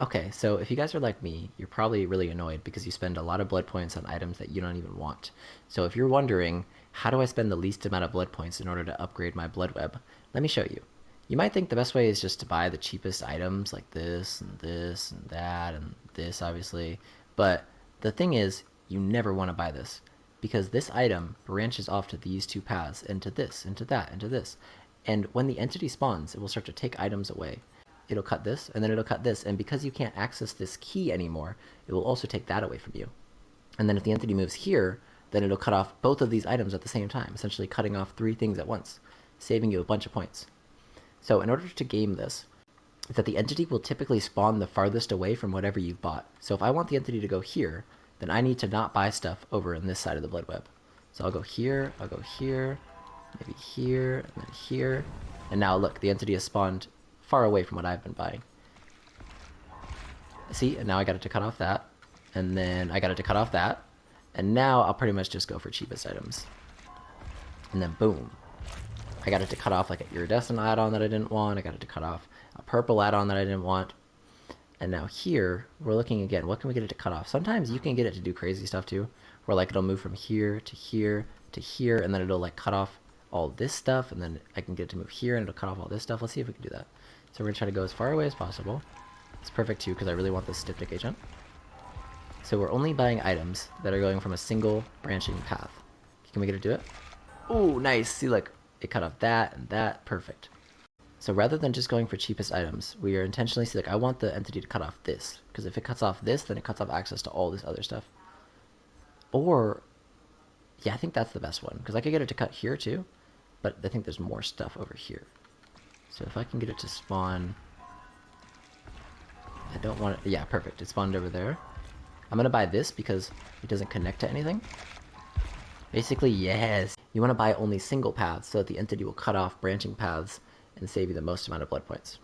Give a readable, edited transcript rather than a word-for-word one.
Okay, so if you guys are like me, you're probably really annoyed because you spend a lot of blood points on items that you don't even want. So if you're wondering, how do I spend the least amount of blood points in order to upgrade my blood web? Let me show you. You might think the best way is just to buy the cheapest items like this and that and this obviously, but the thing is, you never want to buy this because this item branches off to these two paths, into this, into that, into this. And when the entity spawns, it will start to take items away. It'll cut this, and then it'll cut this, and because you can't access this key anymore, it will also take that away from you. And then if the entity moves here, then it'll cut off both of these items at the same time, essentially cutting off three things at once, saving you a bunch of points. So in order to game this, is that the entity will typically spawn the farthest away from whatever you've bought. So if I want the entity to go here, then I need to not buy stuff over in this side of the blood web. So I'll go here, maybe here, and then here. And now look, the entity has spawned far away from what I've been buying. See, and now I got it to cut off that. And then I got it to cut off that. And now I'll pretty much just go for cheapest items. And then boom. I got it to cut off like an iridescent add-on that I didn't want. I got it to cut off a purple add-on that I didn't want. And now here, we're looking again. What can we get it to cut off? Sometimes you can get it to do crazy stuff too. Where like it'll move from here to here to here. And then it'll like cut off all this stuff. And then I can get it to move here and it'll cut off all this stuff. Let's see if we can do that. So we're going to try to go as far away as possible. It's perfect too because I really want this styptic agent. So we're only buying items that are going from a single branching path. Can we get it to do it? Oh, nice. See, like, it cut off that and that. Perfect. So rather than just going for cheapest items, we are intentionally like, I want the entity to cut off this. Because if it cuts off this, then it cuts off access to all this other stuff. Or, yeah, I think that's the best one. Because I could get it to cut here too. But I think there's more stuff over here. So if I can get it to spawn... I don't want it... Yeah, perfect. It spawned over there. I'm going to buy this because it doesn't connect to anything. Basically, yes. You want to buy only single paths so that the entity will cut off branching paths and save you the most amount of blood points.